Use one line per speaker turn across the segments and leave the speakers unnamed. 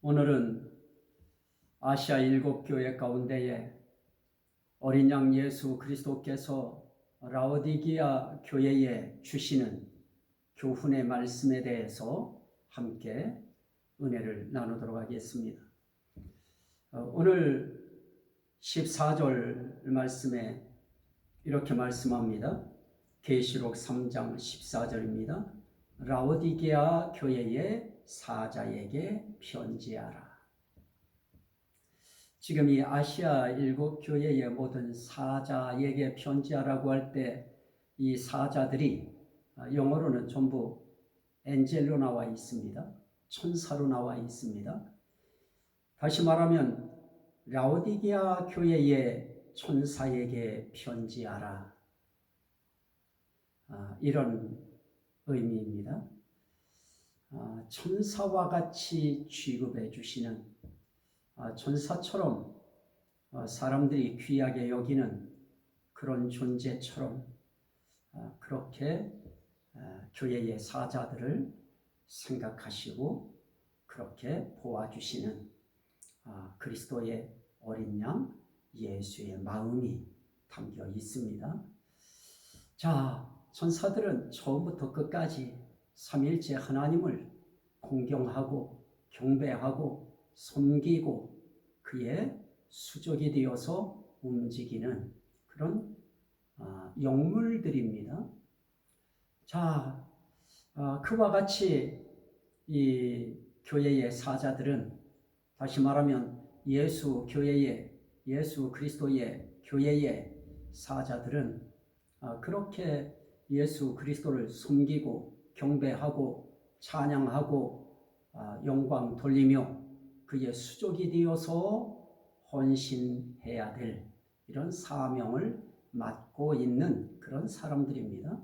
오늘은 아시아 일곱 교회 가운데에 어린 양 예수 그리스도께서 라오디게아 교회에 주시는 교훈의 말씀에 대해서 함께 은혜를 나누도록 하겠습니다. 오늘 14절 말씀에 이렇게 말씀합니다. 계시록 3장 14절입니다. 라오디게아 교회의 사자에게 편지하라. 지금 이 아시아 일곱 교회의 모든 사자에게 편지하라고 할 때 이 사자들이 영어로는 전부 엔젤로 나와 있습니다. 천사로 나와 있습니다. 다시 말하면 라오디게아 교회의 천사에게 편지하라. 이런 의미입니다. 천사와 같이 취급해 주시는, 천사처럼 사람들이 귀하게 여기는 그런 존재처럼 그렇게 교회의 사자들을 생각하시고 그렇게 보아주시는 그리스도의 어린 양 예수의 마음이 담겨 있습니다. 자, 천사들은 처음부터 끝까지 삼위일체 하나님을 공경하고 경배하고 섬기고 그의 수족이 되어서 움직이는 그런 영물들입니다. 자, 그와 같이 이 교회의 사자들은, 다시 말하면 예수 그리스도의 교회의 사자들은 그렇게 예수 그리스도를 섬기고 경배하고 찬양하고 영광 돌리며 그의 수족이 되어서 헌신해야 될 이런 사명을 맡고 있는 그런 사람들입니다.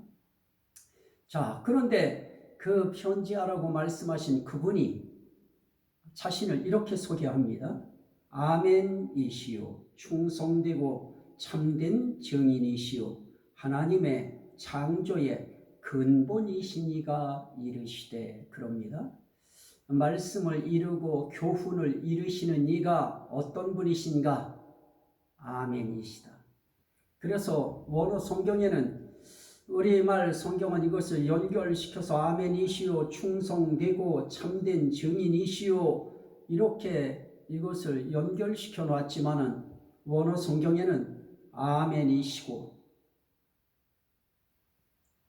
자, 그런데 그 편지하라고 말씀하신 그분이 자신을 이렇게 소개합니다. 아멘이시오, 충성되고 참된 증인이시오, 하나님의 창조의 근본이시니가 이르시되, 그럽니다. 말씀을 이루고 교훈을 이루시는 이가 어떤 분이신가? 아멘이시다. 그래서 원어 성경에는, 우리말 성경은 이것을 연결시켜서 아멘이시오, 충성되고 참된 증인이시오, 이렇게 이것을 연결시켜 놨지만은 원어 성경에는 아멘이시고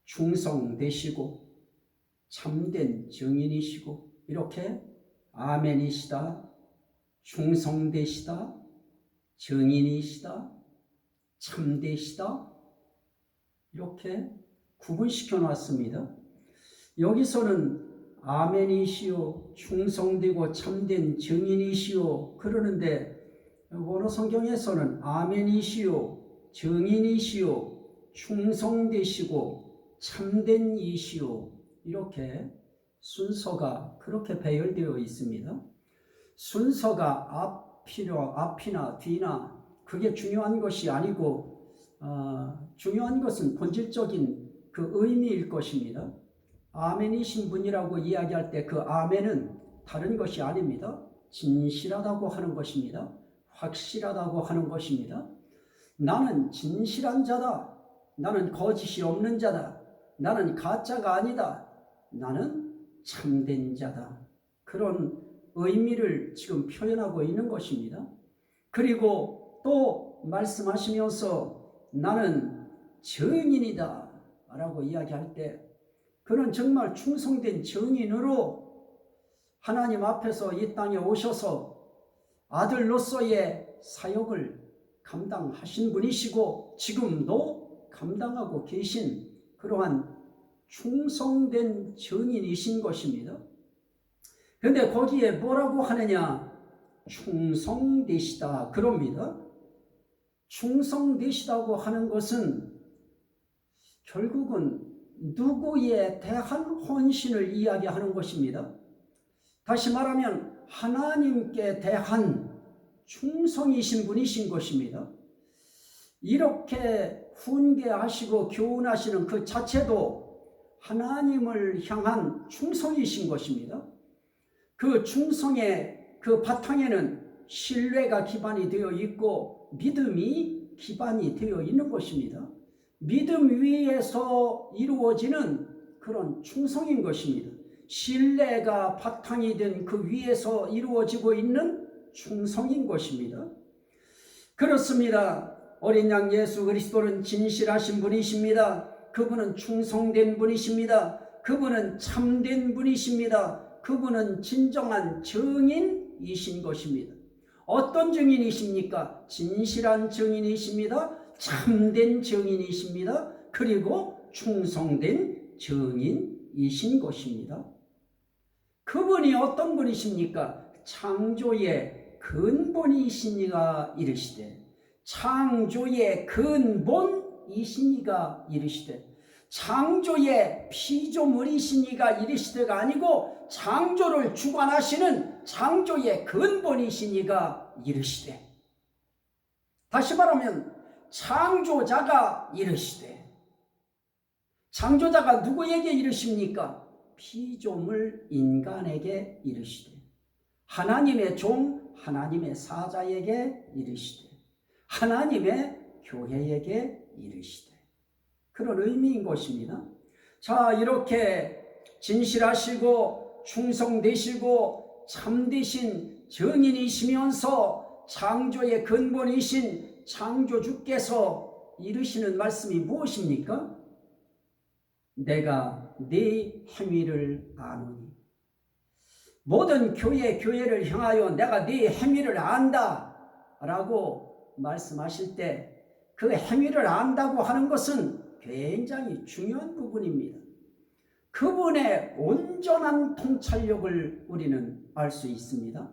충성되시고 참된 증인이시고 이렇게 아멘이시다, 충성되시다, 증인이시다, 참되시다 이렇게 구분시켜 놨습니다. 여기서는 아멘이시오, 충성되고 참된 증인이시오 그러는데, 원어 성경에서는 아멘이시오, 증인이시오, 충성되시고 참된 이시오 이렇게 순서가 그렇게 배열되어 있습니다. 순서가 앞이나 뒤나 그게 중요한 것이 아니고 중요한 것은 본질적인 그 의미일 것입니다. 아멘이신 분이라고 이야기할 때 그 아멘은 다른 것이 아닙니다. 진실하다고 하는 것입니다. 확실하다고 하는 것입니다. 나는 진실한 자다. 나는 거짓이 없는 자다. 나는 가짜가 아니다. 나는 참된 자다. 그런 의미를 지금 표현하고 있는 것입니다. 그리고 또 말씀하시면서 나는 증인이다 라고 이야기할 때, 그는 정말 충성된 증인으로 하나님 앞에서 이 땅에 오셔서 아들로서의 사역을 감당하신 분이시고 지금도 감당하고 계신 그러한 충성된 증인이신 것입니다. 그런데 거기에 뭐라고 하느냐? 충성되시다 그럽니다. 충성되시다고 하는 것은 결국은 누구에 대한 헌신을 이야기하는 것입니다. 다시 말하면 하나님께 대한 충성이신 분이신 것입니다. 이렇게 훈계하시고 교훈하시는 그 자체도 하나님을 향한 충성이신 것입니다. 그 충성의 그 바탕에는 신뢰가 기반이 되어 있고 믿음이 기반이 되어 있는 것입니다. 믿음 위에서 이루어지는 그런 충성인 것입니다. 신뢰가 바탕이 된 그 위에서 이루어지고 있는 충성인 것입니다. 그렇습니다. 어린 양 예수 그리스도는 진실하신 분이십니다. 그분은 충성된 분이십니다. 그분은 참된 분이십니다. 그분은 진정한 증인이신 것입니다. 어떤 증인이십니까? 진실한 증인이십니다. 참된 증인이십니다. 그리고 충성된 증인이신 것입니다. 그분이 어떤 분이십니까? 창조의 근본이시니가 이르시되, 창조의 근본이시니가 이르시되, 창조의 피조물이시니가 이르시되가 아니고 창조를 주관하시는 창조의 근본이시니가 이르시되, 다시 말하면 창조자가 이르시되, 창조자가 누구에게 이르십니까? 피조물 인간에게 이르시되, 하나님의 종 하나님의 사자에게 이르시되, 하나님의 교회에게 이르시되, 그런 의미인 것입니다. 자, 이렇게 진실하시고 충성되시고 참되신 증인이시면서 창조의 근본이신 창조주께서 이르시는 말씀이 무엇입니까? 내가 네 행위를 아노니. 모든 교회를 향하여 내가 네 행위를 안다 라고 말씀하실 때 그 행위를 안다고 하는 것은 굉장히 중요한 부분입니다. 그분의 온전한 통찰력을 우리는 알 수 있습니다.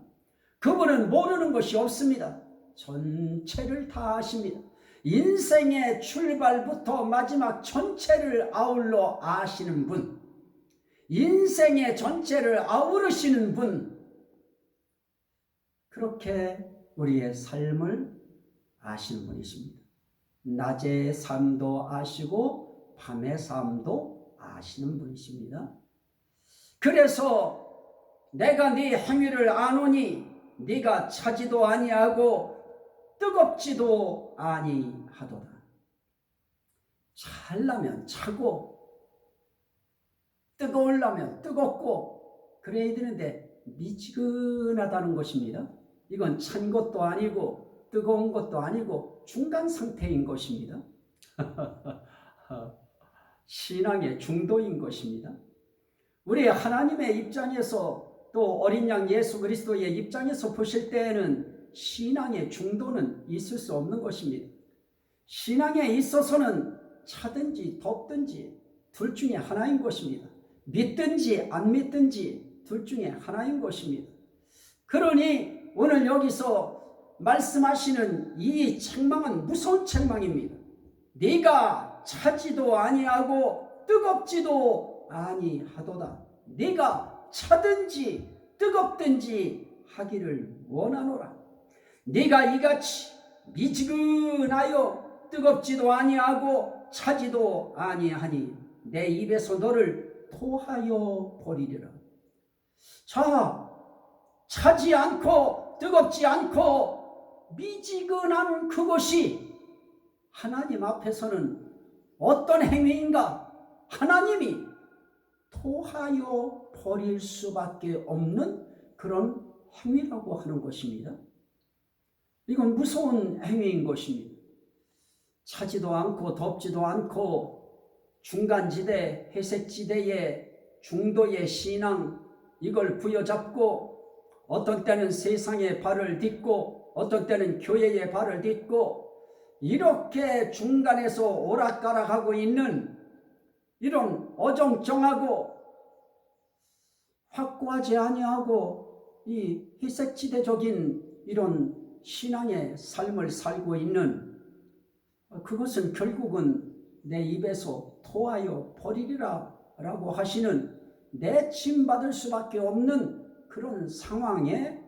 그분은 모르는 것이 없습니다. 전체를 다 아십니다. 인생의 출발부터 마지막 전체를 아울러 아시는 분, 인생의 전체를 아우르시는 분, 그렇게 우리의 삶을 아시는 분이십니다. 낮의 삶도 아시고 밤의 삶도 아시는 분이십니다. 그래서 내가 네 행위를 아노니 네가 차지도 아니하고 뜨겁지도 아니하도다. 찰라면 차고 뜨거우려면 뜨겁고 그래야 되는데 미지근하다는 것입니다. 이건 찬 것도 아니고 뜨거운 것도 아니고 중간 상태인 것입니다. 신앙의 중도인 것입니다. 우리 하나님의 입장에서 또 어린 양 예수 그리스도의 입장에서 보실 때에는 신앙의 중도는 있을 수 없는 것입니다. 신앙에 있어서는 차든지 덥든지 둘 중에 하나인 것입니다. 믿든지 안 믿든지 둘 중에 하나인 것입니다. 그러니 오늘 여기서 말씀하시는 이 책망은 무서운 책망입니다. 네가 차지도 아니하고 뜨겁지도 아니하도다. 네가 차든지 뜨겁든지 하기를 원하노라. 네가 이같이 미지근하여 뜨겁지도 아니하고 차지도 아니하니 내 입에서 너를 토하여 버리리라. 자, 차지 않고 뜨겁지 않고 미지근한 그것이 하나님 앞에서는 어떤 행위인가? 하나님이 토하여 버릴 수밖에 없는 그런 행위라고 하는 것입니다. 이건 무서운 행위인 것입니다. 차지도 않고 덥지도 않고 중간지대, 회색지대의 중도의 신앙, 이걸 부여잡고 어떤 때는 세상의 발을 딛고 어떤 때는 교회의 발을 딛고 이렇게 중간에서 오락가락하고 있는 이런 어정쩡하고 확고하지 아니하고 이 희색지대적인 이런 신앙의 삶을 살고 있는, 그것은 결국은 내 입에서 토하여 버리리라 라고 하시는, 내침받을 수밖에 없는 그런 상황에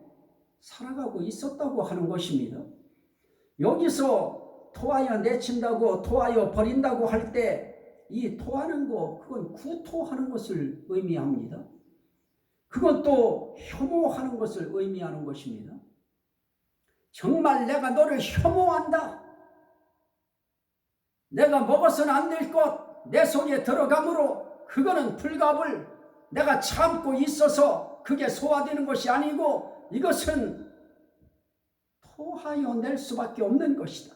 살아가고 있었다고 하는 것입니다. 여기서 토하여 내친다고 토하여 버린다고 할 때 이 토하는 거, 그건 구토하는 것을 의미합니다. 그건 또 혐오하는 것을 의미하는 것입니다. 정말 내가 너를 혐오한다. 내가 먹어서는 안 될 것 내 속에 들어가므로 그거는 불갑을 내가 참고 있어서 그게 소화되는 것이 아니고 이것은 토하여 낼 수밖에 없는 것이다.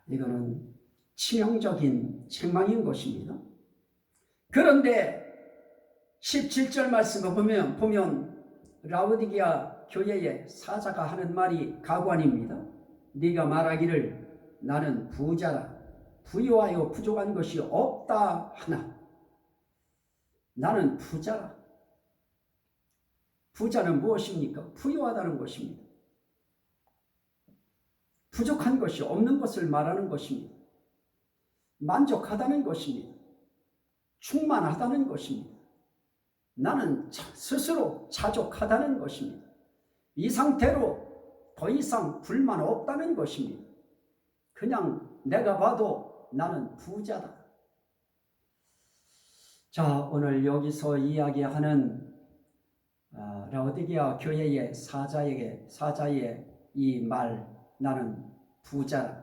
이거는 치명적인 책망인 것입니다. 그런데 17절 말씀을 보면 라오디게아 교회의 사자가 하는 말이 가관입니다. 네가 말하기를 나는 부자라 부유하여 부족한 것이 없다 하나. 나는 부자라. 부자는 무엇입니까? 부유하다는 것입니다. 부족한 것이 없는 것을 말하는 것입니다. 만족하다는 것입니다. 충만하다는 것입니다. 나는 스스로 자족하다는 것입니다. 이 상태로 더 이상 불만 없다는 것입니다. 그냥 내가 봐도 나는 부자다. 자, 오늘 여기서 이야기하는 라오디게아 교회의 사자의 이 말, 나는 부자라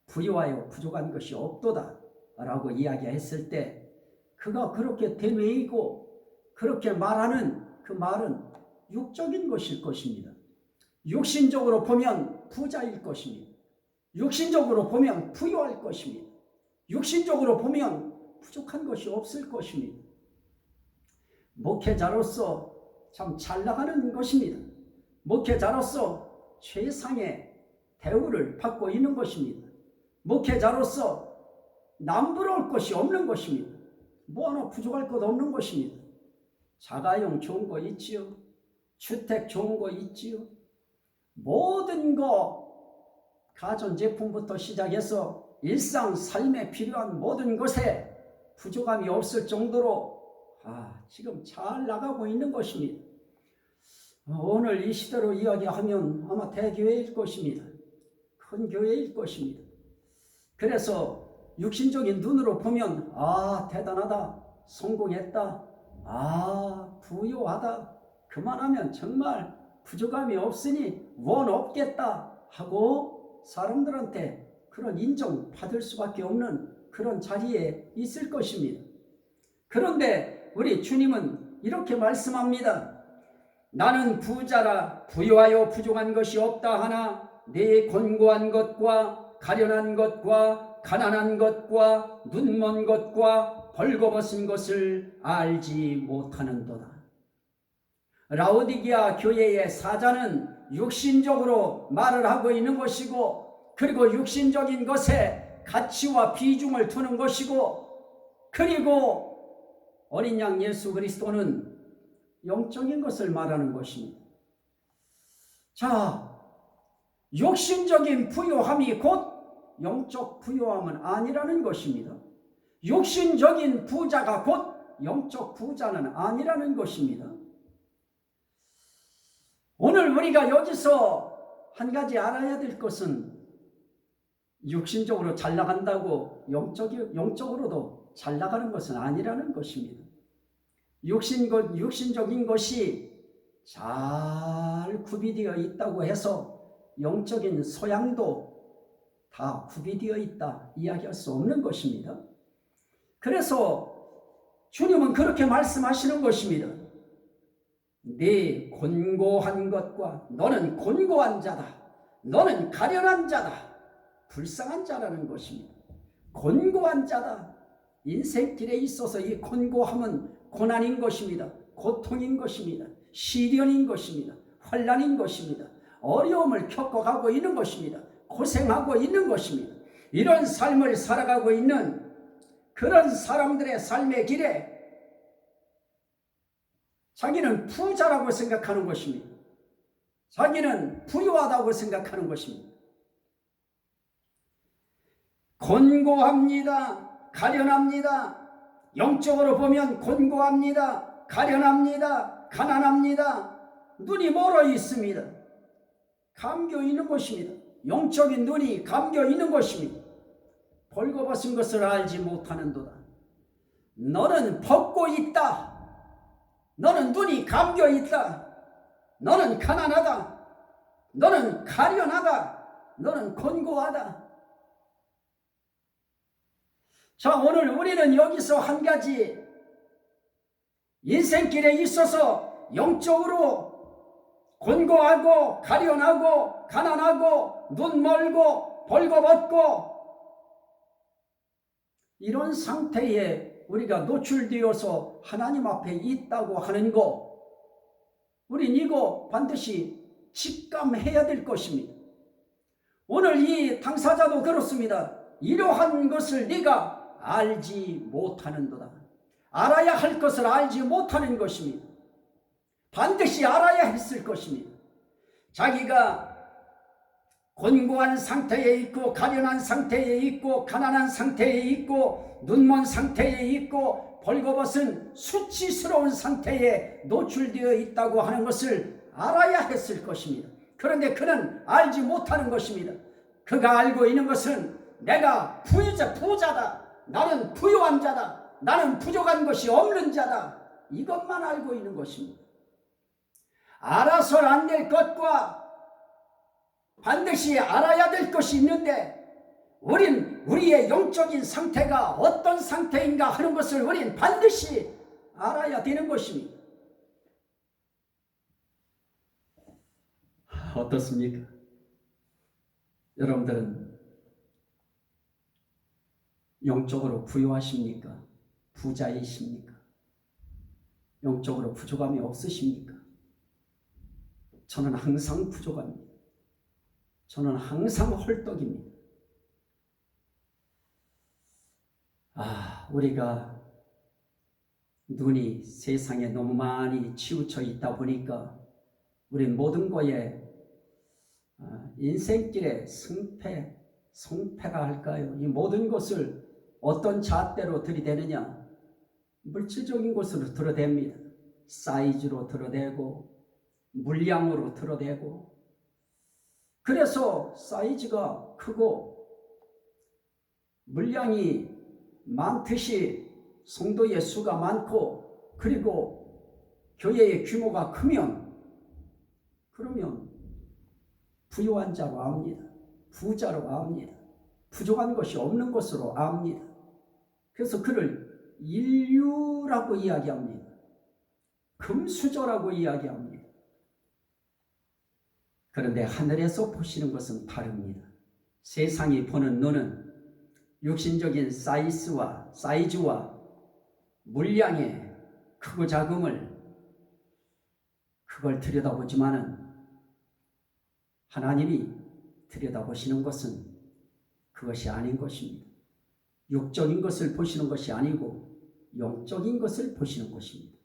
부유하여 부족한 것이 없도다 라고 이야기했을 때 그가 그렇게 되뇌이고 그렇게 말하는 그 말은 육적인 것일 것입니다. 육신적으로 보면 부자일 것입니다. 육신적으로 보면 부유할 것입니다. 육신적으로 보면 부족한 것이 없을 것입니다. 목회자로서 참 잘 나가는 것입니다. 목회자로서 최상의 대우를 받고 있는 것입니다. 목회자로서 남부러울 것이 없는 것입니다. 뭐 하나 부족할 것 없는 것입니다. 자가용 좋은 거 있지요. 주택 좋은 거 있지요. 모든 거 가전제품부터 시작해서 일상 삶에 필요한 모든 것에 부족함이 없을 정도로 지금 잘 나가고 있는 것입니다. 오늘 이 시대로 이야기하면 아마 대교회일 것입니다. 큰 교회일 것입니다. 그래서 육신적인 눈으로 보면 대단하다, 성공했다, 부유하다, 그만하면 정말 부족함이 없으니 원 없겠다 하고 사람들한테 그런 인정받을 수밖에 없는 그런 자리에 있을 것입니다. 그런데 우리 주님은 이렇게 말씀합니다. 나는 부자라 부유하여 부족한 것이 없다 하나 네 곤고한 것과 가련한 것과 가난한 것과 눈먼 것과 벌거벗은 것을 알지 못하는도다. 라오디게아 교회의 사자는 육신적으로 말을 하고 있는 것이고 그리고 육신적인 것에 가치와 비중을 두는 것이고 그리고 어린 양 예수 그리스도는 영적인 것을 말하는 것입니다. 자, 육신적인 부유함이 곧 영적 부유함은 아니라는 것입니다. 육신적인 부자가 곧 영적 부자는 아니라는 것입니다. 오늘 우리가 여기서 한 가지 알아야 될 것은 육신적으로 잘 나간다고 영적으로도 잘 나가는 것은 아니라는 것입니다. 육신적인 것이 잘 구비되어 있다고 해서 영적인 소양도 다 구비되어 있다 이야기할 수 없는 것입니다. 그래서 주님은 그렇게 말씀하시는 것입니다. 네 곤고한 것과 너는 곤고한 자다. 너는 가련한 자다. 불쌍한 자라는 것입니다. 곤고한 자다. 인생길에 있어서 이 곤고함은 고난인 것입니다. 고통인 것입니다. 시련인 것입니다. 환난인 것입니다. 어려움을 겪어가고 있는 것입니다. 고생하고 있는 것입니다. 이런 삶을 살아가고 있는 그런 사람들의 삶의 길에 자기는 부자라고 생각하는 것입니다. 자기는 부유하다고 생각하는 것입니다. 곤고합니다. 가련합니다. 영적으로 보면 곤고합니다. 가련합니다. 가난합니다. 눈이 멀어 있습니다. 감겨 있는 것입니다. 영적인 눈이 감겨 있는 것입니다. 벌거벗은 것을 알지 못하는도다. 너는 벗고 있다. 너는 눈이 감겨 있다. 너는 가난하다. 너는 가련하다. 너는 곤고하다. 자, 오늘 우리는 여기서 한 가지 인생길에 있어서 영적으로 곤고하고 가련하고 가난하고 눈 멀고 벌거벗고 이런 상태에 우리가 노출되어서 하나님 앞에 있다고 하는 거, 우린 이거 반드시 직감해야 될 것입니다. 오늘 이 당사자도 그렇습니다. 이러한 것을 네가 알지 못하는도다. 알아야 할 것을 알지 못하는 것입니다. 반드시 알아야 했을 것입니다. 자기가 곤고한 상태에 있고 가련한 상태에 있고 가난한 상태에 있고 눈먼 상태에 있고 벌거벗은 수치스러운 상태에 노출되어 있다고 하는 것을 알아야 했을 것입니다. 그런데 그는 알지 못하는 것입니다. 그가 알고 있는 것은 내가 부자다. 나는 부유한 자다. 나는 부족한 것이 없는 자다. 이것만 알고 있는 것입니다. 알아서는 안 될 것과 반드시 알아야 될 것이 있는데 우린 우리의 영적인 상태가 어떤 상태인가 하는 것을 우린 반드시 알아야 되는 것입니다. 어떻습니까? 여러분들은 영적으로 부유하십니까? 부자이십니까? 영적으로 부족함이 없으십니까? 저는 항상 부족합니다. 저는 항상 헐떡입니다. 우리가 눈이 세상에 너무 많이 치우쳐 있다 보니까 우리 모든 거에 인생길의 성패라 할까요? 이 모든 것을 어떤 잣대로 들이대느냐? 물질적인 것으로 들어댑니다. 사이즈로 들어대고 물량으로 들어대고, 그래서 사이즈가 크고 물량이 많듯이 성도의 수가 많고 그리고 교회의 규모가 크면 그러면 부유한 자로 압니다. 부자로 압니다. 부족한 것이 없는 것으로 압니다. 그래서 그를 인류라고 이야기합니다. 금수저라고 이야기합니다. 그런데 하늘에서 보시는 것은 다릅니다. 세상이 보는 눈은 육신적인 사이즈와 물량의 크고 작음을 그걸 들여다보지만은 하나님이 들여다보시는 것은 그것이 아닌 것입니다. 육적인 것을 보시는 것이 아니고 영적인 것을 보시는 것입니다.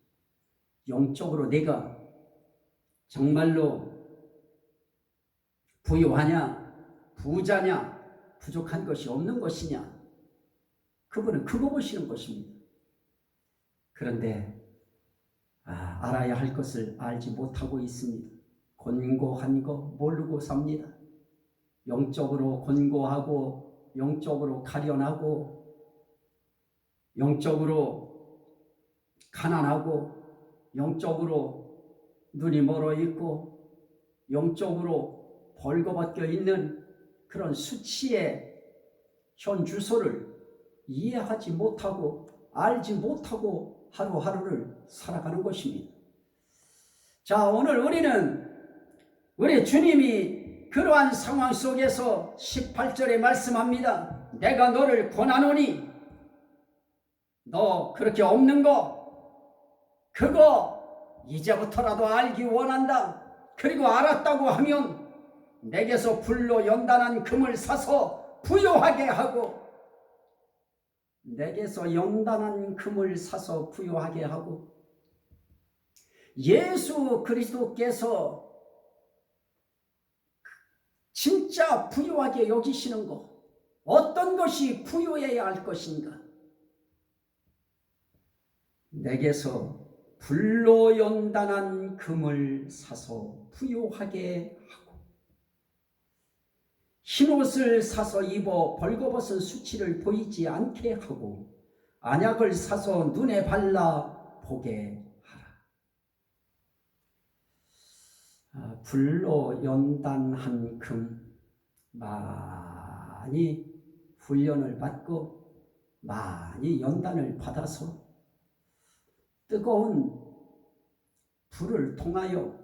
영적으로 내가 정말로 부유하냐, 부자냐, 부족한 것이 없는 것이냐, 그분은 그거 보시는 것입니다. 그런데 알아야 할 것을 알지 못하고 있습니다. 곤고한 거 모르고 삽니다. 영적으로 곤고하고 영적으로 가련하고 영적으로 가난하고 영적으로 눈이 멀어 있고 영적으로 벌거벗겨 있는 그런 수치의 현 주소를 이해하지 못하고 알지 못하고 하루하루를 살아가는 것입니다. 자, 오늘 우리는 우리 주님이 그러한 상황 속에서 18절에 말씀합니다. 내가 너를 권하노니 너 그렇게 없는 거 그거 이제부터라도 알기 원한다. 그리고 알았다고 하면 내게서 불로 연단한 금을 사서 부요하게 하고 내게서 연단한 금을 사서 부요하게 하고 예수 그리스도께서 진짜 부유하게 여기시는 것, 어떤 것이 부유해야 할 것인가? 내게서 불로 연단한 금을 사서 부유하게 하고 흰옷을 사서 입어 벌거벗은 수치를 보이지 않게 하고 안약을 사서 눈에 발라 보게 하라. 불로 연단한 금, 많이 훈련을 받고 많이 연단을 받아서 뜨거운 불을 통하여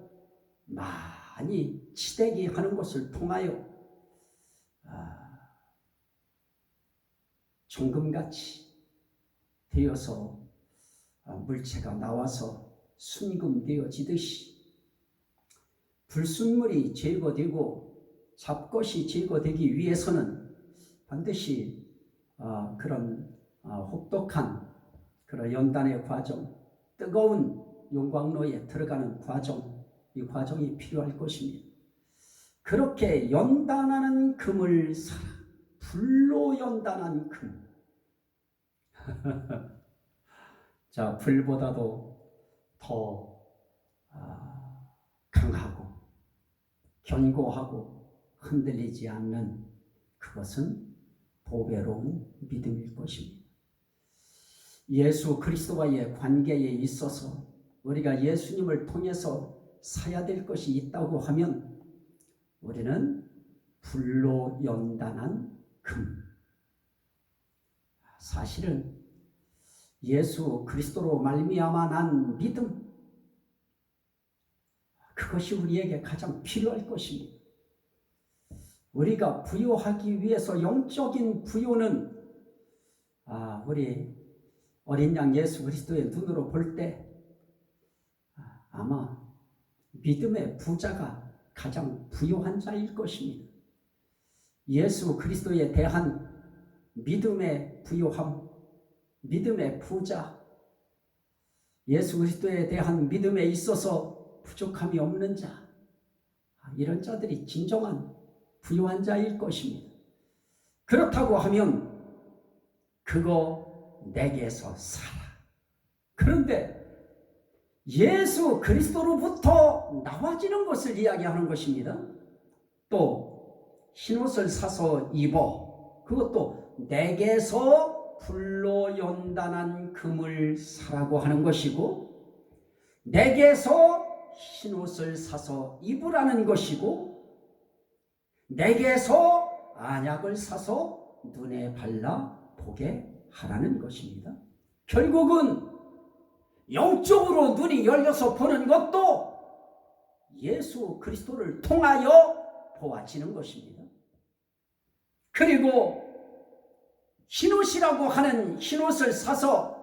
많이 치대기 하는 것을 통하여 종금같이 되어서 물체가 나와서 순금되어지듯이 불순물이 제거되고 잡것이 제거되기 위해서는 반드시 그런 혹독한 그런 연단의 과정, 뜨거운 용광로에 들어가는 과정, 이 과정이 필요할 것입니다. 그렇게 연단하는 금을 사라. 불로 연단한 금. 자, 불보다도 더 강하고 견고하고 흔들리지 않는 그것은 보배로운 믿음일 것입니다. 예수 그리스도와의 관계에 있어서 우리가 예수님을 통해서 사야 될 것이 있다고 하면 우리는 불로 연단한 금. 사실은 예수 그리스도로 말미암아 난 믿음, 그것이 우리에게 가장 필요할 것입니다. 우리가 부요하기 위해서 영적인 부요는 우리 어린 양 예수 그리스도의 눈으로 볼 때 아마 믿음의 부자가 가장 부요한 자일 것입니다. 예수 그리스도에 대한 믿음의 부요함, 믿음의 부자, 예수 그리스도에 대한 믿음에 있어서 부족함이 없는 자, 이런 자들이 진정한 부요한 자일 것입니다. 그렇다고 하면 그거 내게서 살아. 그런데 예수 그리스도로부터 나와지는 것을 이야기하는 것입니다. 또 흰옷을 사서 입어. 그것도 내게서 불로 연단한 금을 사라고 하는 것이고, 내게서 흰옷을 사서 입으라는 것이고, 내게서 안약을 사서 눈에 발라 보게 하라는 것입니다. 결국은 영적으로 눈이 열려서 보는 것도 예수 그리스도를 통하여 보아지는 것입니다. 그리고 흰옷이라고 하는 흰옷을 사서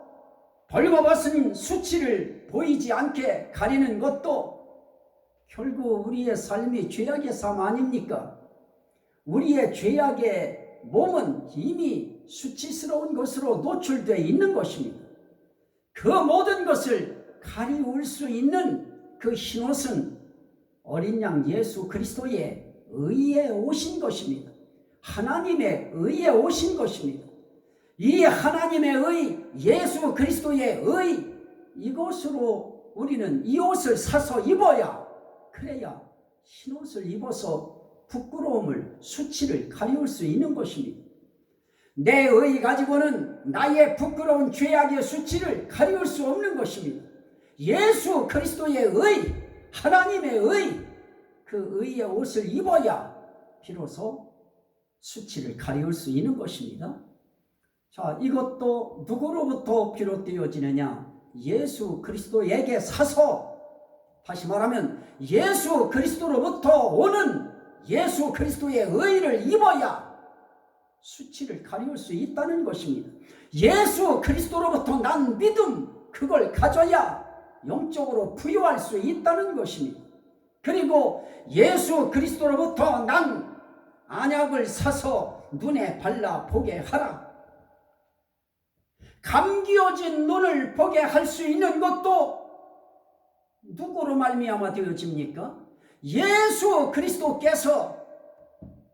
벌거벗은 수치를 보이지 않게 가리는 것도 결국 우리의 삶이 죄악의 삶 아닙니까? 우리의 죄악의 몸은 이미 수치스러운 것으로 노출되어 있는 것입니다. 그 모든 것을 가리울 수 있는 그 흰옷은 어린 양 예수 그리스도의 의에 오신 것입니다. 하나님의 의에 오신 것입니다. 이 하나님의 의, 예수 그리스도의 의, 이것으로 우리는 이 옷을 사서 입어야, 그래야 흰옷을 입어서 부끄러움을, 수치를 가리울 수 있는 것입니다. 내 의 가지고는 나의 부끄러운 죄악의 수치를 가리울 수 없는 것입니다. 예수 그리스도의 의, 하나님의 의, 그 의의 옷을 입어야 비로소 수치를 가리울 수 있는 것입니다. 자, 이것도 누구로부터 비롯되어지느냐? 예수 그리스도에게 사서, 다시 말하면 예수 그리스도로부터 오는 예수 그리스도의 의를 입어야 수치를 가리울 수 있다는 것입니다. 예수 그리스도로부터 난 믿음, 그걸 가져야 영적으로 부유할 수 있다는 것입니다. 그리고 예수 그리스도로부터 난 안약을 사서 눈에 발라 보게 하라. 감기어진 눈을 보게 할 수 있는 것도 누구로 말미암아 되어집니까? 예수 그리스도께서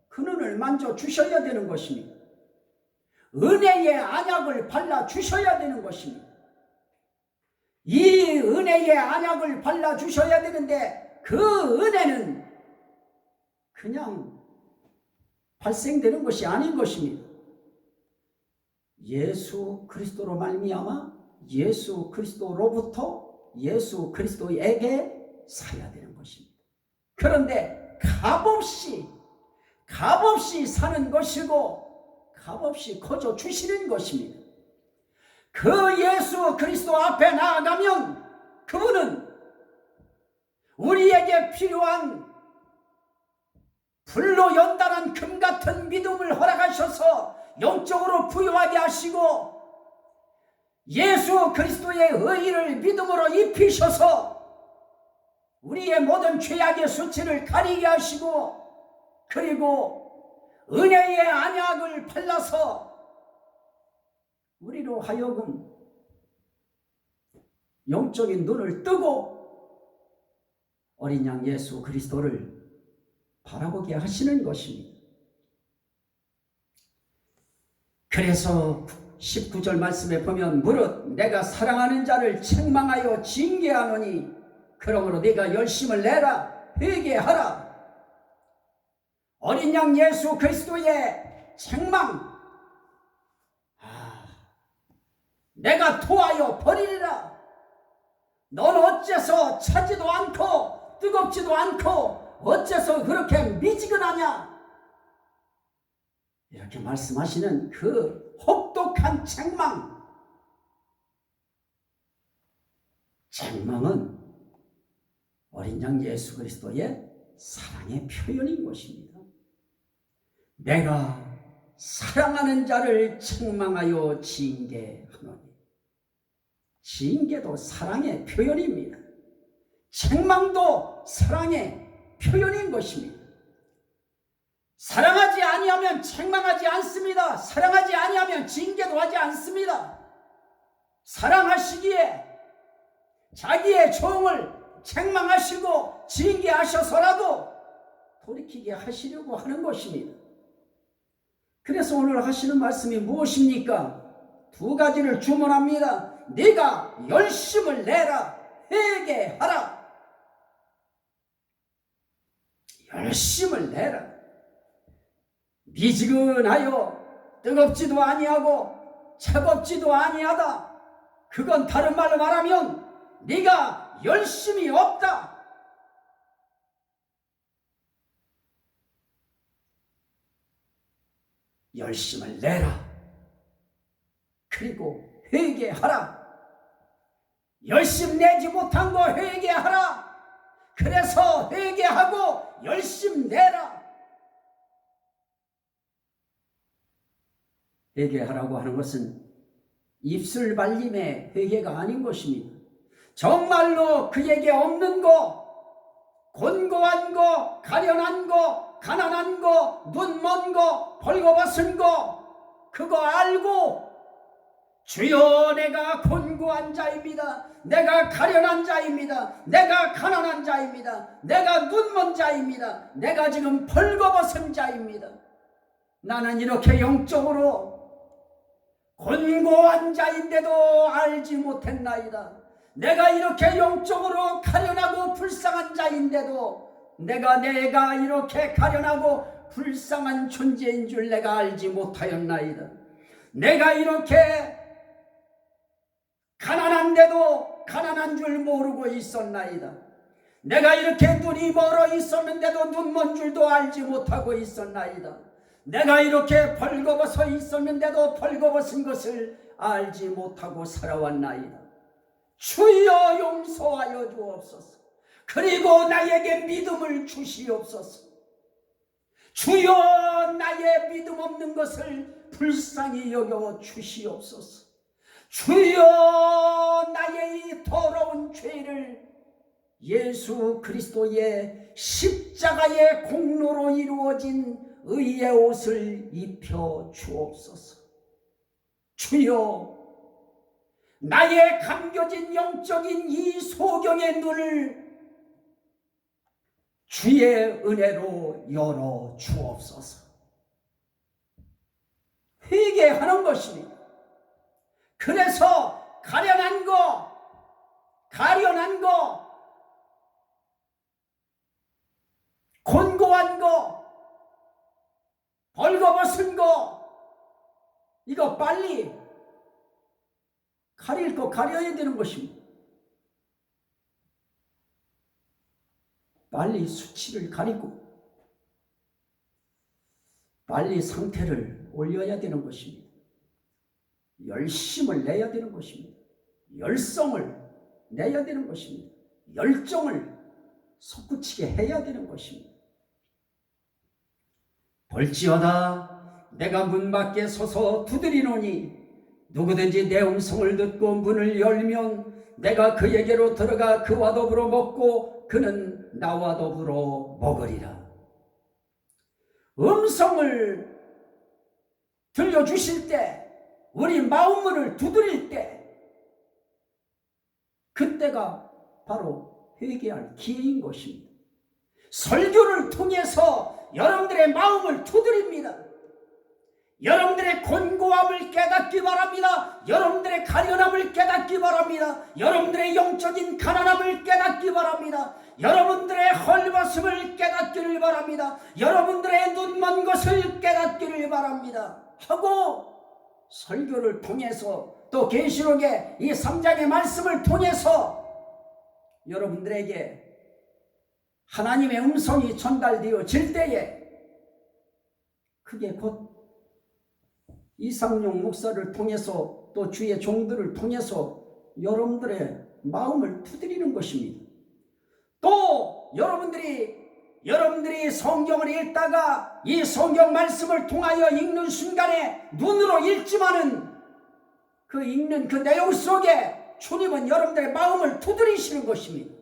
그 눈을 만져 주셔야 되는 것입니다. 은혜의 안약을 발라 주셔야 되는 것입니다. 이 은혜의 안약을 발라 주셔야 되는데 그 은혜는 그냥 발생되는 것이 아닌 것입니다. 예수 그리스도로 말미암아 예수 그리스도로부터 예수 그리스도에게 사야 되는 것입니다. 그런데 값없이 사는 것이고 값없이 거저 주시는 것입니다. 그 예수 그리스도 앞에 나아가면 그분은 우리에게 필요한 불로 연단한 금 같은 믿음을 허락하셔서 영적으로 부유하게 하시고 예수 그리스도의 의의를 믿음으로 입히셔서 우리의 모든 죄악의 수치를 가리게 하시고 그리고 은혜의 안약을 발라서 우리로 하여금 영적인 눈을 뜨고 어린 양 예수 그리스도를 바라보게 하시는 것입니다. 그래서 19절 말씀에 보면 무릇 내가 사랑하는 자를 책망하여 징계하노니 그러므로 네가 열심을 내라 회개하라. 어린 양 예수 그리스도의 책망, 내가 토하여 버리리라. 넌 어째서 차지도 않고 뜨겁지도 않고 어째서 그렇게 미지근하냐. 이렇게 말씀하시는 그 혹독한 책망은 어린 양 예수 그리스도의 사랑의 표현인 것입니다. 내가 사랑하는 자를 책망하여 징계하노니. 징계도 사랑의 표현입니다. 책망도 사랑의 표현인 것입니다. 사랑하지 아니하면 책망하지 않습니다. 사랑하지 아니하면 징계도 하지 않습니다. 사랑하시기에 자기의 종을 책망하시고 징계하셔서라도 돌이키게 하시려고 하는 것입니다. 그래서 오늘 하시는 말씀이 무엇입니까? 두 가지를 주문합니다. 네가 열심을 내라 회개하라. 열심을 내라. 미지근하여 뜨겁지도 아니하고 차갑지도 아니하다. 그건 다른 말로 말하면 네가 열심이 없다. 열심을 내라. 그리고 회개하라. 열심 내지 못한 거 회개하라. 그래서 회개하고 열심 내라. 회개하라고 하는 것은 입술 발림의 회개가 아닌 것입니다. 정말로 그에게 없는 거, 곤고한 거, 가련한 거, 가난한 거, 눈 먼 거, 벌거벗은 거, 그거 알고 주여 내가 곤고한 자입니다. 내가 가련한 자입니다. 내가 가난한 자입니다. 내가 눈 먼 자입니다. 내가 지금 벌거벗은 자입니다. 나는 이렇게 영적으로 곤고한 자인데도 알지 못했나이다. 내가 이렇게 영적으로 가련하고 불쌍한 자인데도 내가 이렇게 가련하고 불쌍한 존재인 줄 내가 알지 못하였나이다. 내가 이렇게 가난한데도 가난한 줄 모르고 있었나이다. 내가 이렇게 눈이 멀어 있었는데도 눈 먼 줄도 알지 못하고 있었나이다. 내가 이렇게 벌거벗어 있었는데도 벌거벗은 것을 알지 못하고 살아왔나이다. 주여 용서하여 주옵소서. 그리고 나에게 믿음을 주시옵소서. 주여 나의 믿음 없는 것을 불쌍히 여겨 주시옵소서. 주여 나의 이 더러운 죄를 예수 그리스도의 십자가의 공로로 이루어진 의의 옷을 입혀 주옵소서. 주여 나의 감겨진 영적인 이 소경의 눈을 주의 은혜로 열어 주옵소서. 회개하는 것입니다. 그래서 가련한 거, 곤고한 거, 벌거벗은 거, 이거 빨리 가릴 거 가려야 되는 것입니다. 빨리 수치를 가리고 빨리 상태를 올려야 되는 것입니다. 열심을 내야 되는 것입니다. 열성을 내야 되는 것입니다. 열정을 솟구치게 해야 되는 것입니다. 볼지어다 내가 문 밖에 서서 두드리노니 누구든지 내 음성을 듣고 문을 열면 내가 그에게로 들어가 그와 더불어 먹고 그는 나와 더불어 먹으리라. 음성을 들려주실 때, 우리 마음문을 두드릴 때, 그때가 바로 회개할 기회인 것입니다. 설교를 통해서 여러분들의 마음을 두드립니다. 여러분들의 곤고함을 깨닫기 바랍니다. 여러분들의 가련함을 깨닫기 바랍니다. 여러분들의 영적인 가난함을 깨닫기 바랍니다. 여러분들의 헐벗음을 깨닫기를 바랍니다. 여러분들의 눈먼 것을 깨닫기를 바랍니다. 하고 설교를 통해서 또 계시록의 이 3장의 말씀을 통해서 여러분들에게 하나님의 음성이 전달되어질 때에 그게 곧 이상용 목사를 통해서 또 주의 종들을 통해서 여러분들의 마음을 두드리는 것입니다. 또 여러분들이 성경을 읽다가 이 성경 말씀을 통하여 읽는 순간에 눈으로 읽지만은 그 읽는 그 내용 속에 주님은 여러분들의 마음을 두드리시는 것입니다.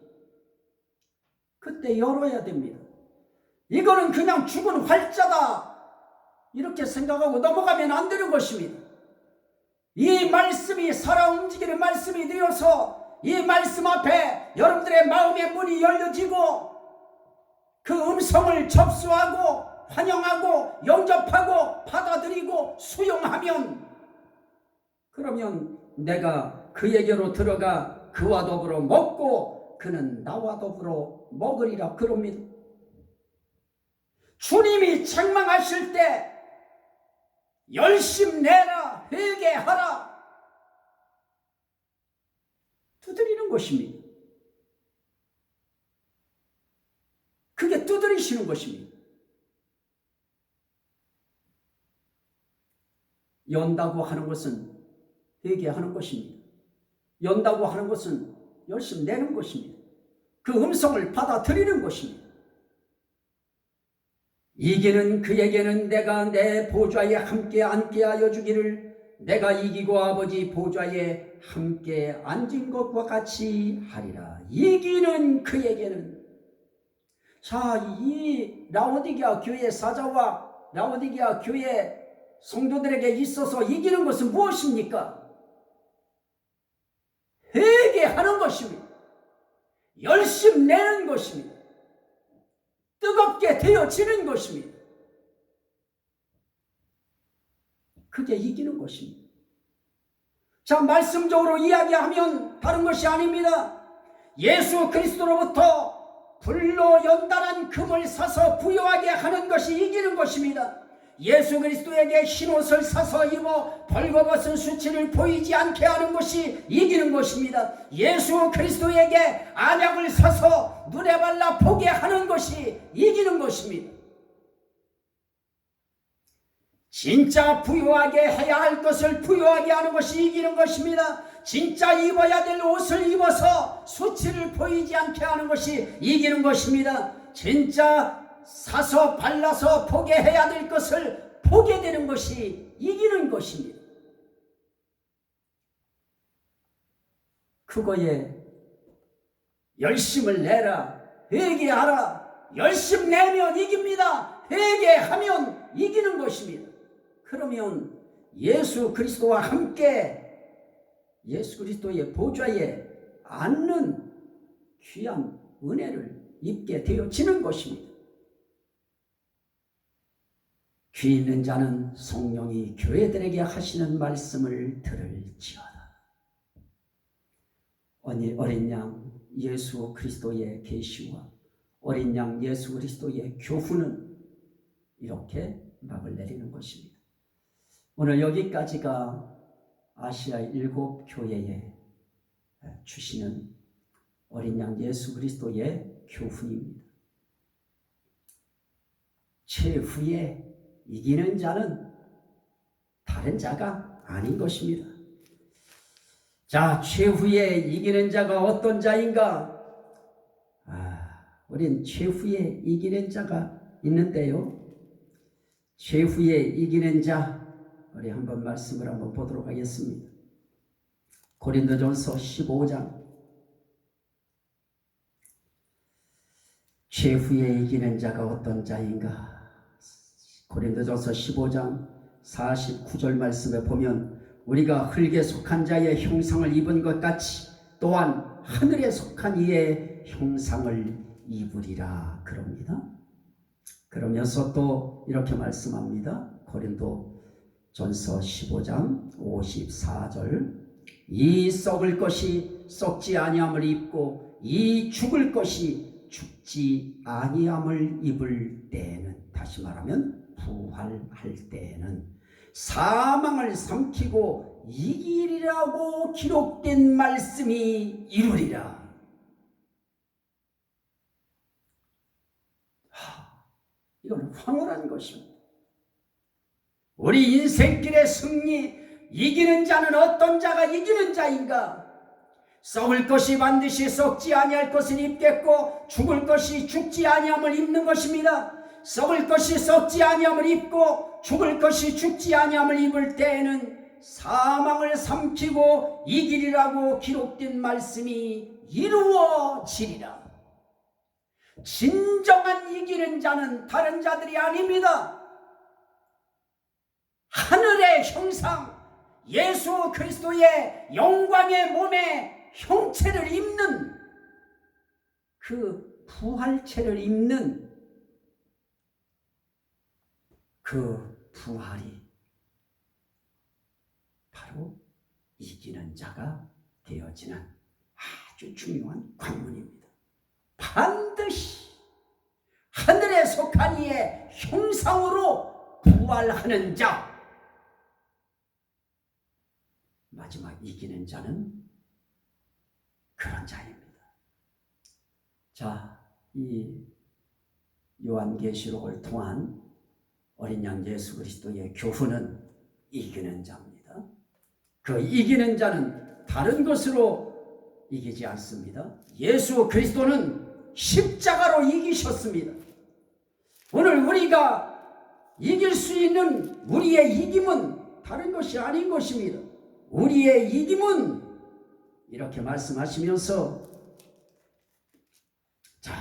그때 열어야 됩니다. 이거는 그냥 죽은 활자다 이렇게 생각하고 넘어가면 안 되는 것입니다. 이 말씀이 살아 움직이는 말씀이 되어서 이 말씀 앞에 여러분들의 마음의 문이 열려지고 그 음성을 접수하고 환영하고 영접하고 받아들이고 수용하면, 그러면 내가 그에게로 들어가 그와 더불어 먹고 그는 나와 더불어 먹으리라 그럽니다. 주님이 책망하실 때 열심 내라, 회개하라, 두드리는 것입니다. 그게 두드리시는 것입니다. 연다고 하는 것은 회개하는 것입니다. 연다고 하는 것은 열심 내는 것입니다. 그 음성을 받아들이는 것입니다. 이기는 그에게는 내가 내 보좌에 함께 앉게 하여 주기를 내가 이기고 아버지 보좌에 함께 앉은 것과 같이 하리라. 이기는 그에게는, 자, 이 라오디게아 교회 사자와 라오디게아 교회 성도들에게 있어서 이기는 것은 무엇입니까? 회개하는 것입니다. 열심 내는 것입니다. 뜨겁게 되어지는 것입니다. 그게 이기는 것입니다. 자, 말씀적으로 이야기하면 다른 것이 아닙니다. 예수 그리스도로부터 불로 연단한 금을 사서 부여하게 하는 것이 이기는 것입니다. 예수 그리스도에게 흰옷을 사서 입어 벌거벗은 수치를 보이지 않게 하는 것이 이기는 것입니다. 예수 그리스도에게 안약을 사서 눈에 발라 보게 하는 것이 이기는 것입니다. 진짜 부유하게 해야 할 것을 부유하게 하는 것이 이기는 것입니다. 진짜 입어야 될 옷을 입어서 수치를 보이지 않게 하는 것이 이기는 것입니다. 진짜 사서 발라서 보게 해야 될 것을 보게 되는 것이 이기는 것입니다. 그거에 열심을 내라, 회개하라. 열심 내면 이깁니다. 회개하면 이기는 것입니다. 그러면 예수 그리스도와 함께 예수 그리스도의 보좌에 앉는 귀한 은혜를 입게 되어지는 것입니다. 귀 있는 자는 성령이 교회들에게 하시는 말씀을 들을지어다. 어린 양 예수 그리스도의 계시와 어린 양 예수 그리스도의 교훈은 이렇게 막을 내리는 것입니다. 오늘 여기까지가 아시아 7교회에 주시는 어린 양 예수 그리스도의 교훈입니다. 최후에 이기는 자는 다른 자가 아닌 것입니다. 자, 최후에 이기는 자가 어떤 자인가? 우린 최후에 이기는 자가 있는데요. 최후에 이기는 자, 우리 한번 말씀을 한번 보도록 하겠습니다. 고린도전서 15장. 최후에 이기는 자가 어떤 자인가? 고린도전서 15장 49절 말씀에 보면 우리가 흙에 속한 자의 형상을 입은 것 같이 또한 하늘에 속한 이의 형상을 입으리라 그럽니다. 그러면서 또 이렇게 말씀합니다. 고린도전서 15장 54절 이 썩을 것이 썩지 아니함을 입고 이 죽을 것이 죽지 아니함을 입을 때에는, 다시 말하면 부활할 때에는 사망을 삼키고 이기리라고 기록된 말씀이 이루리라. 이건 황홀한 것입니다. 우리 인생길의 승리, 이기는 자는 어떤 자가 이기는 자인가? 썩을 것이 반드시 썩지 아니할 것을 입겠고 죽을 것이 죽지 아니함을 입는 것입니다. 썩을 것이 썩지 아니함을 입고 죽을 것이 죽지 아니함을 입을 때에는 사망을 삼키고 이기리라고 기록된 말씀이 이루어지리라. 진정한 이기는 자는 다른 자들이 아닙니다. 하늘의 형상, 예수 그리스도의 영광의 몸에 형체를 입는, 그 부활체를 입는 그 부활이 바로 이기는 자가 되어지는 아주 중요한 관문입니다. 반드시 하늘에 속한 이의 형상으로 부활하는 자, 마지막 이기는 자는 그런 자입니다. 자, 이 요한계시록을 통한 어린 양 예수 그리스도의 교훈은 이기는 자입니다. 그 이기는 자는 다른 것으로 이기지 않습니다. 예수 그리스도는 십자가로 이기셨습니다. 오늘 우리가 이길 수 있는 우리의 이김은 다른 것이 아닌 것입니다. 우리의 이김은 이렇게 말씀하시면서, 자,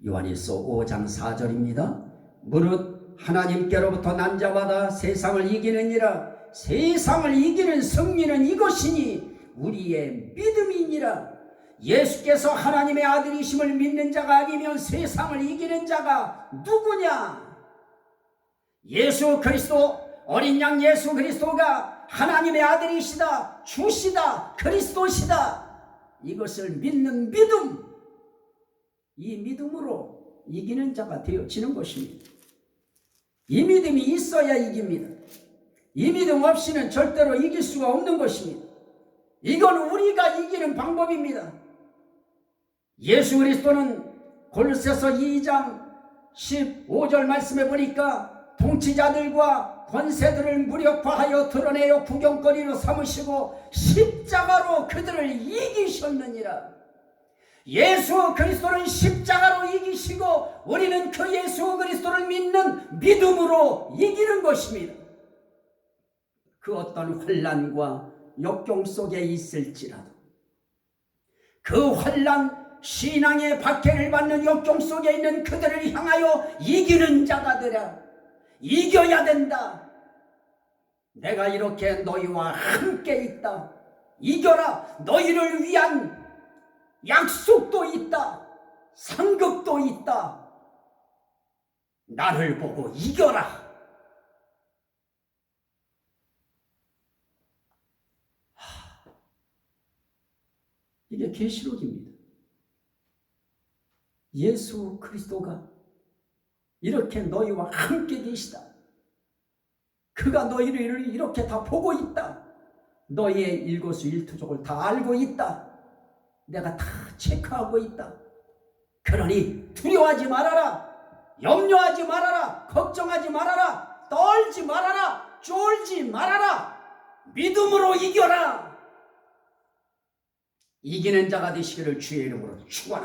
요한일서 5장 4절입니다. 무릇 하나님께로부터 난 자마다 세상을 이기느니라. 세상을 이기는 승리는 이것이니 우리의 믿음이니라. 예수께서 하나님의 아들이심을 믿는 자가 아니면 세상을 이기는 자가 누구냐? 예수 그리스도, 어린 양 예수 그리스도가 하나님의 아들이시다, 주시다, 그리스도시다, 이것을 믿는 믿음, 이 믿음으로 이기는 자가 되어지는 것입니다. 이 믿음이 있어야 이깁니다. 이 믿음 없이는 절대로 이길 수가 없는 것입니다. 이건 우리가 이기는 방법입니다. 예수 그리스도는 골로새서 2장 15절 말씀에 보니까 통치자들과 권세들을 무력화하여 드러내어 구경거리로 삼으시고 십자가로 그들을 이기셨느니라. 예수 그리스도는 십자가로 이기시고 우리는 그 예수 그리스도를 믿는 믿음으로 이기는 것입니다. 그 어떤 환난과 역경 속에 있을지라도 그 환난, 신앙의 박해를 받는 역경 속에 있는 그들을 향하여 이기는 자가 되라. 이겨야 된다. 내가 이렇게 너희와 함께 있다. 이겨라. 너희를 위한 약속도 있다. 상급도 있다. 나를 보고 이겨라. 이게 계시록입니다. 예수 그리스도가 이렇게 너희와 함께 계시다. 그가 너희를 이렇게 다 보고 있다. 너희의 일거수일투족을 다 알고 있다. 내가 다 체크하고 있다. 그러니 두려워하지 말아라. 염려하지 말아라. 걱정하지 말아라. 떨지 말아라. 쫄지 말아라. 믿음으로 이겨라. 이기는 자가 되시기를 주의 이름으로 축원합니다.